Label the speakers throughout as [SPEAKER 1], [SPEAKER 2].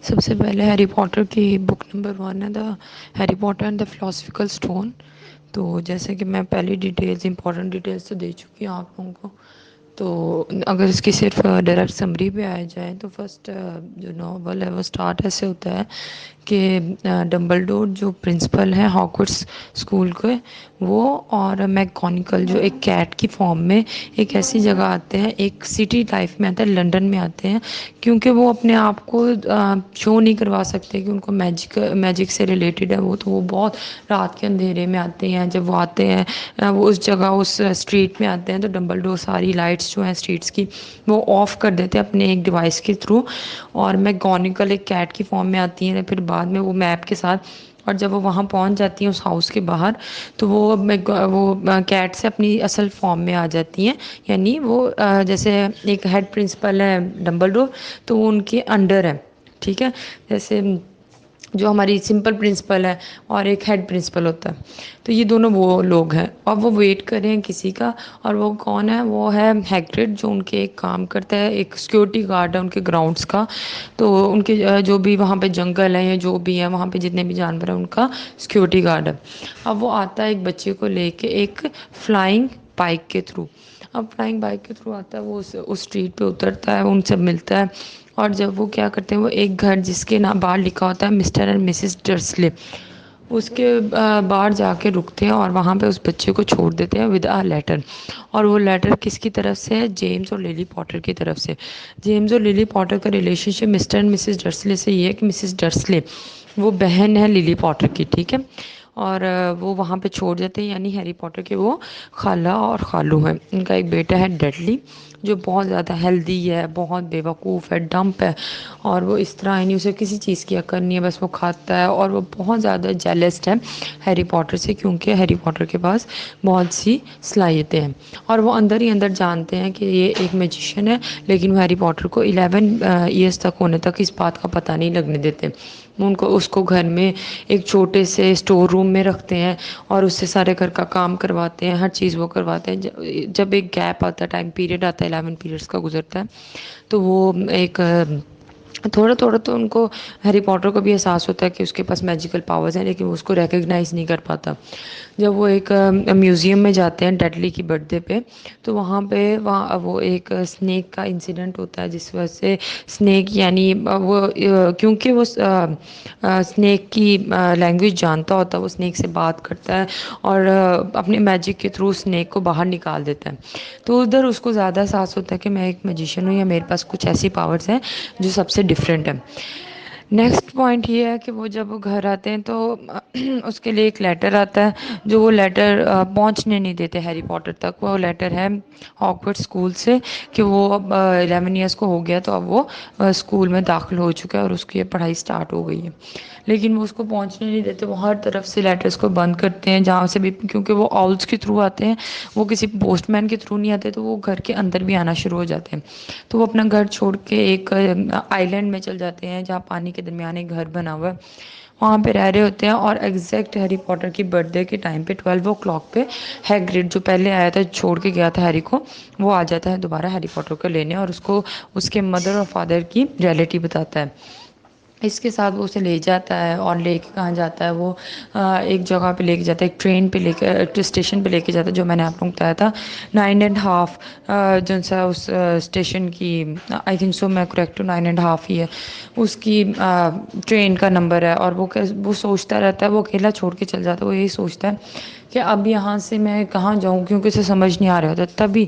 [SPEAKER 1] سب سے پہلے Harry Potter کی بک نمبر 1 ہے the Harry Potter and the philosophical stone. تو جیسے کہ میں پہلی ڈیٹیلز امپورٹنٹ ڈیٹیلز تو دے چکی ہوں آپ لوگوں کو. تو اگر اس کی صرف ڈائریکٹ سمری پہ آیا جائے تو فرسٹ جو ناول ہے وہ اسٹارٹ ایسے ہوتا ہے کہ ڈمبل ڈور جو پرنسپل ہیں ہاکورٹس اسکول کے، وہ اور میک گونیگل جو ایک کیٹ کی فارم میں ایک ایسی جگہ آتے ہیں، ایک سٹی لائف میں آتا ہے، لنڈن میں آتے ہیں، کیونکہ وہ اپنے آپ کو شو نہیں کروا سکتے کہ ان کو میجک سے ریلیٹڈ ہے. تو وہ بہت رات کے اندھیرے میں آتے ہیں. جب وہ آتے ہیں وہ اس جگہ اس اسٹریٹ میں آتے ہیں تو ڈمبل ڈور ساری لائٹس جو ہیں اسٹریٹس کی وہ آف کر دیتے ہیں اپنے ایک ڈیوائس کے تھرو. اور میک گونیگل ایک کیٹ کی فارم میں آتی ہیں پھر بعد میں وہ میپ کے ساتھ. اور جب وہ وہاں پہنچ جاتی ہیں اس ہاؤس کے باہر تو وہ کیٹ سے اپنی اصل فارم میں آ جاتی ہیں. یعنی وہ جیسے ایک ہیڈ پرنسپل ہے ڈمبل ڈور تو وہ ان کے انڈر ہے. ٹھیک ہے، جیسے جو ہماری سمپل پرنسپل ہے اور ایک ہیڈ پرنسپل ہوتا ہے. تو یہ دونوں وہ لوگ ہیں اور وہ ویٹ کر رہے ہیں کسی کا. اور وہ کون ہے؟ وہ ہے ہیگرڈ جو ان کے ایک کام کرتا ہے، ایک سیکورٹی گارڈ ہے ان کے گراؤنڈس کا. تو ان کے جو بھی وہاں پہ جنگل ہے یا جو بھی ہے وہاں پہ جتنے بھی جانور ہیں ان کا سیکورٹی گارڈ ہے. اب وہ آتا ہے ایک بچے کو لے کے ایک فلائنگ بائک کے تھرو. اب فلائنگ بائک کے تھرو آتا ہے، وہ اس اسٹریٹ پہ اترتا ہے، ان سے ملتا ہے. اور جب وہ کیا کرتے ہیں، وہ ایک گھر جس کے نام باہر لکھا ہوتا ہے مسٹر اینڈ مسز ڈرسلے، اس کے باہر جا کے رکتے ہیں اور وہاں پہ اس بچے کو چھوڑ دیتے ہیں ود آ لیٹر. اور وہ لیٹر کس کی طرف سے ہے؟ جیمز اور للی پوٹر کی طرف سے. جیمز اور للی پوٹر کا relationship Mr and Mrs Dursley سے یہ ہے کہ مسز ڈرسلے وہ بہن ہے للی پوٹر کی. ٹھیک ہے، اور وہ وہاں پہ چھوڑ جاتے ہیں، یعنی ہیری پوٹر کے وہ خالہ اور خالو ہیں. ان کا ایک بیٹا ہے ڈیڈلی جو بہت زیادہ ہیلدی ہے، بہت بیوقوف ہے، ڈمپ ہے. اور وہ اس طرح نہیں، اسے کسی چیز کی عقل نہیں ہے، بس وہ کھاتا ہے. اور وہ بہت زیادہ جیلسڈ ہے ہیری پوٹر سے کیونکہ ہیری پوٹر کے پاس بہت سی صلاحیتیں ہیں. اور وہ اندر ہی اندر جانتے ہیں کہ یہ ایک میجیشین ہے، لیکن وہ ہیری پوٹر کو 11 ایئرس تک ہونے تک اس بات کا پتہ نہیں لگنے دیتے. اس کو گھر میں ایک چھوٹے سے اسٹور روم میں رکھتے ہیں اور اس سے سارے گھر کا کام کرواتے ہیں، ہر چیز وہ کرواتے ہیں. جب ایک گیپ آتا ہے، ٹائم پیریڈ آتا ہے 11 پیریڈس کا گزرتا ہے، تو وہ ایک تھوڑا تھوڑا تو ان کو ہیری پوٹر کو بھی احساس ہوتا ہے کہ اس کے پاس میجیکل پاورز ہیں، لیکن وہ اس کو ریکگنائز نہیں کر پاتا. جب وہ ایک میوزیم میں جاتے ہیں ڈیڈلی کی برتھ ڈے پہ، تو وہاں پہ وہ ایک اسنیک کا انسیڈنٹ ہوتا ہے جس وجہ سے اسنیک یعنی وہ کیونکہ وہ اسنیک کی لینگویج جانتا ہوتا ہے، وہ اسنیک سے بات کرتا ہے اور اپنے میجک کے تھرو اسنیک کو باہر نکال دیتا ہے. تو ادھر اس کو زیادہ احساس ہوتا ہے کہ میں ایک میجیشین ہوں یا میرے پاس کچھ ایسی پاورز ہیں جو سب سے ڈفرینٹ ہے. نیکسٹ پوائنٹ یہ ہے کہ وہ جب وہ گھر آتے ہیں تو اس کے لیے ایک لیٹر آتا ہے جو وہ لیٹر پہنچنے نہیں دیتے ہیری پوٹر تک. وہ لیٹر ہے ہاگورٹس اسکول سے کہ وہ اب 11 ایئرس کو ہو گیا تو اب وہ اسکول میں داخل ہو چکا ہے اور اس کی پڑھائی اسٹارٹ ہو گئی ہے. لیکن وہ اس کو پہنچنے نہیں دیتے، وہ ہر طرف سے لیٹرس کو بند کرتے ہیں جہاں سے بھی، کیونکہ وہ آؤلس کے تھرو آتے ہیں، وہ کسی پوسٹ مین کے تھرو نہیں آتے، تو وہ گھر کے اندر بھی آنا شروع ہو جاتے ہیں. تو وہ اپنا گھر چھوڑ کے ایک آئی لینڈ میں چل جاتے ہیں جہاں پانی کے درمیان ایک گھر بنا ہوا ہے، وہاں پہ رہ رہے ہوتے ہیں. اور ایگزیکٹ ہیری پوٹر کی برتھ ڈے کے ٹائم پہ 12 o'clock پہ ہیگرڈ جو پہلے آیا تھا چھوڑ کے گیا تھا ہیری کو، وہ آ جاتا ہے دوبارہ ہیری پوٹر کو لینے اور اس کو اس کے مدر اور فادر کی ریئلٹی بتاتا ہے. اس کے ساتھ وہ اسے لے جاتا ہے اور لے کے کہاں جاتا ہے، وہ ایک جگہ پہ لے کے جاتا ہے، ایک ٹرین پہ لے کے اسٹیشن پہ لے کے جاتا ہے جو میں نے آپ کو بتایا تھا 9.5 جو سا اس اسٹیشن کی آئی تھنک سو میں کریکٹ ہوں 9.5 ہی ہے اس کی ٹرین کا نمبر ہے. اور وہ سوچتا رہتا ہے، وہ اکیلا چھوڑ کے چل جاتا ہے، وہ یہی سوچتا ہے کہ اب یہاں سے میں کہاں جاؤں کیونکہ اسے سمجھ نہیں آ رہا ہوتا. تبھی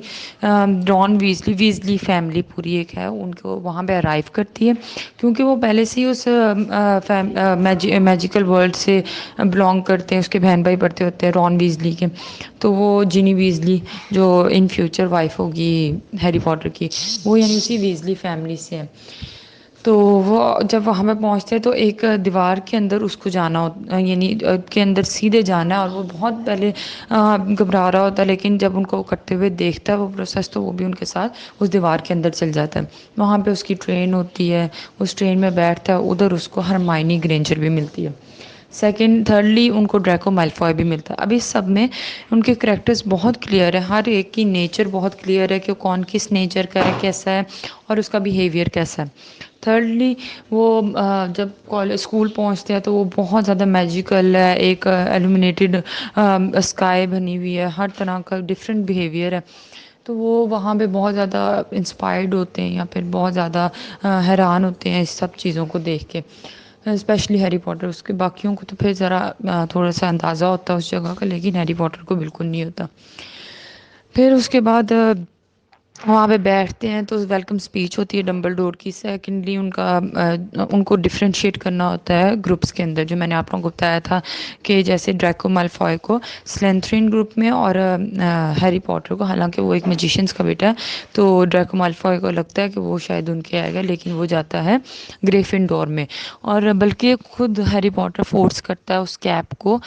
[SPEAKER 1] رون ویزلی فیملی پوری ایک ہے ان کو وہاں پہ ارائیو کرتی ہے کیونکہ وہ پہلے سے ہی اس میجیکل ورلڈ سے بلانگ کرتے ہیں. اس کے بہن بھائی پڑھتے ہوتے ہیں رون ویزلی کے، تو وہ جینی ویزلی جو ان فیوچر وائف ہوگی ہیری پوٹر کی، وہ یعنی اسی ویزلی فیملی سے ہے. تو وہ جب وہاں پہ پہنچتے ہیں تو ایک دیوار کے اندر اس کو جانا یعنی کے اندر سیدھے جانا ہے. اور وہ بہت پہلے گھبرا رہا ہوتا ہے، لیکن جب ان کو کرتے ہوئے دیکھتا ہے وہ پروسیس تو وہ بھی ان کے ساتھ اس دیوار کے اندر چل جاتا ہے. وہاں پہ اس کی ٹرین ہوتی ہے، اس ٹرین میں بیٹھتا ہے، ادھر اس کو ہرمائنی گرینجر بھی ملتی ہے. تھرڈلی ان کو ڈریکو میلفوائے بھی ملتا ہے. اب اس سب میں ان کے کریکٹرز بہت کلیئر ہے، ہر ایک کی نیچر بہت کلیئر ہے کہ وہ کون کس نیچر کا ہے، کیسا ہے اور اس کا بیہیویئر کیسا ہے. تھرڈلی وہ جب کالج اسکول پہنچتے ہیں تو وہ بہت زیادہ میجیکل ہے، ایک ایلومینیٹڈ اسکائی بنی ہوئی ہے، ہر طرح کا ڈفرینٹ بیہیویئر ہے. تو وہ وہاں پہ بہت زیادہ انسپائرڈ ہوتے ہیں یا پھر بہت زیادہ حیران ہوتے ہیں اس سب چیزوں کو دیکھ کے، اسپیشلی ہیری پوٹر. اس کے باقیوں کو تو پھر ذرا تھوڑا سا اندازہ ہوتا ہے اس جگہ کا، لیکن ہیری پوٹر کو بالکل نہیں ہوتا. پھر اس کے بعد وہاں پہ بیٹھتے ہیں تو ویلکم اسپیچ ہوتی ہے ڈمبل ڈور کی. سیکنڈلی ان کو ڈفرینشیٹ کرنا ہوتا ہے گروپس کے اندر، جو میں نے آپ لوگوں کو بتایا تھا کہ جیسے ڈریکو مالفوائے کو سلینتھرین گروپ میں اور ہیری پوٹر کو، حالانکہ وہ ایک میجیشینس کا بیٹا ہے، تو ڈریکو مالفوائے کو لگتا ہے کہ وہ شاید ان کے آئے گا، لیکن وہ جاتا ہے گریفن ڈور میں. اور بلکہ خود ہیری پوٹر فورس کرتا ہے اس کیپ کو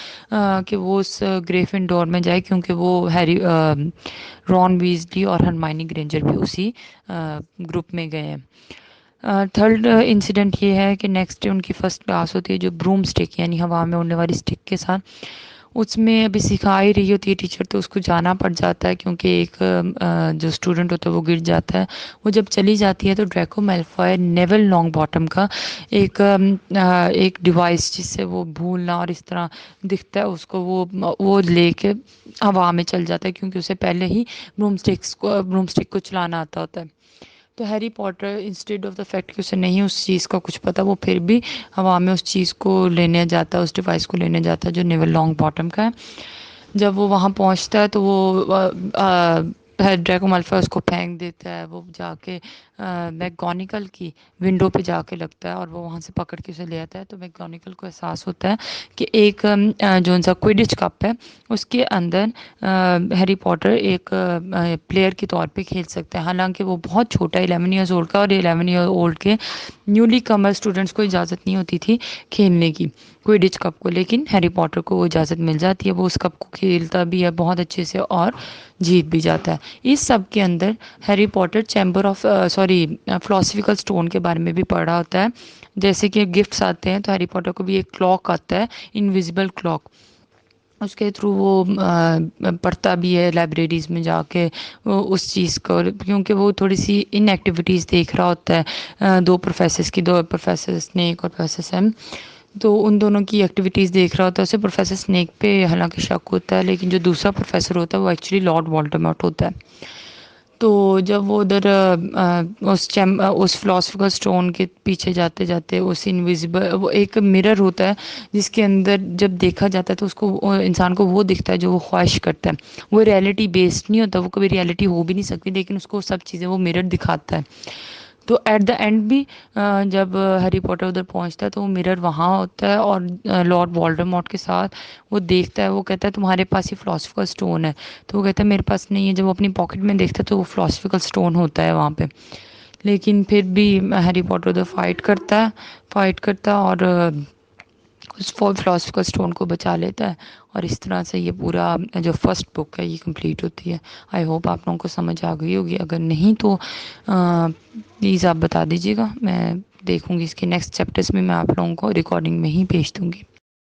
[SPEAKER 1] کہ وہ اس گریفن ڈور میں جائے، کیونکہ وہ رون ویزلی اور ہرمائنی گرینجر بھی اسی گروپ میں گئے ہیں. تھرڈ انسیڈنٹ یہ ہے کہ نیکسٹ ڈے ان کی فرسٹ کلاس ہوتی ہے، جو بروم اسٹک یعنی ہوا میں اڑنے والی اسٹک کے ساتھ. اس میں ابھی سکھا ہی رہی ہوتی ہے ٹیچر، تو اس کو جانا پڑ جاتا ہے کیونکہ ایک جو اسٹوڈنٹ ہوتا ہے وہ گر جاتا ہے. وہ جب چلی جاتی ہے تو ڈریکو میلفوائے نیول لانگ باٹم کا ایک ڈیوائس جس سے وہ بھولنا اور اس طرح دکھتا ہے اس کو، وہ لے کے ہوا میں چل جاتا ہے، کیونکہ اسے پہلے ہی بروم اسٹک کو چلانا آتا ہوتا ہے. تو Harry Potter instead of the fact کہ اسے نہیں اس چیز کا کچھ پتا، وہ پھر بھی ہوا میں اس چیز کو لینے جاتا ہے، اس ڈیوائس کو لینے جاتا ہے جو نیول لانگ باٹم کا ہے. جب وہ وہاں پہنچتا ہے تو وہ ڈریکو مالفوائے اس کو پھینک دیتا ہے. وہ جا کے میکگونیگل کی ونڈو پہ جا کے لگتا ہے اور وہ وہاں سے پکڑ کے اسے لے آتا ہے. تو میکگونیگل کو احساس ہوتا ہے کہ ایک جو ان سا کوئڈچ کپ ہے اس کے اندر ہیری پوٹر ایک پلیئر کے طور پہ کھیل سکتا ہے. حالانکہ وہ بہت چھوٹا ہے، 11 ایئرز اولڈ کا، اور 11 ایئر اولڈ کے نیولی کمر اسٹوڈنٹس کو اجازت نہیں ہوتی تھی کھیلنے کی کوئڈچ کپ کو، لیکن ہیری پوٹر کو وہ اجازت مل جاتی ہے. وہ اس کپ کو کھیلتا بھی ہے بہت اچھے سے اور جیت بھی جاتا ہے. اس سب کے اندر ہیری پوٹر فلاسفیکل اسٹون کے بارے میں بھی پڑھا ہوتا ہے. جیسے کہ گفٹس آتے ہیں تو ہیری پوٹر کو بھی ایک کلاک آتا ہے، انویزیبل کلاک. اس کے تھرو وہ پڑھتا بھی ہے لائبریریز میں جا کے اس چیز کو، کیونکہ وہ تھوڑی سی ان ایکٹیویٹیز دیکھ رہا ہوتا ہے دو پروفیسر اسنیک اور پروفیسر سیم. تو ان دونوں کی ایکٹیویٹیز دیکھ رہا ہوتا ہے. اسے پروفیسر اسنیک پہ حالانکہ شک ہوتا ہے، لیکن جو دوسرا پروفیسر ہوتا ہے وہ ایکچولی لارڈ والڈمورٹ ہوتا ہے. تو جب وہ ادھر اس فلاسفیکل اسٹون کے پیچھے جاتے جاتے اس انویزیبل، وہ ایک مرر ہوتا ہے جس کے اندر جب دیکھا جاتا ہے تو اس کو انسان کو وہ دکھتا ہے جو وہ خواہش کرتا ہے. وہ ریئلٹی بیسڈ نہیں ہوتا، وہ کبھی ریئلٹی ہو بھی نہیں سکتی، لیکن اس کو سب چیزیں وہ مرر دکھاتا ہے. تو ایٹ دا اینڈ بھی جب ہیری پوٹر ادھر پہنچتا ہے تو وہ مرر وہاں ہوتا ہے اور لارڈ والڈمورٹ کے ساتھ وہ دیکھتا ہے. وہ کہتا ہے تمہارے پاس ہی فلاسفیکل اسٹون ہے، تو وہ کہتا ہے میرے پاس نہیں ہے. جب وہ اپنی پاکٹ میں دیکھتا ہے تو وہ فلاسفیکل اسٹون ہوتا ہے وہاں پہ. لیکن پھر بھی ہیری پوٹر ادھر فائٹ کرتا اور اس فلاسفیکل اسٹون کو بچا لیتا ہے. اور اس طرح سے یہ پورا جو فرسٹ بک ہے یہ کمپلیٹ ہوتی ہے. آئی ہوپ آپ لوگوں کو سمجھ آ گئی ہوگی، اگر نہیں تو پلیز آپ بتا دیجیے گا، میں دیکھوں گی اس کے نیکسٹ چیپٹرس میں آپ لوگوں کو ریکارڈنگ میں ہی بھیج دوں گی.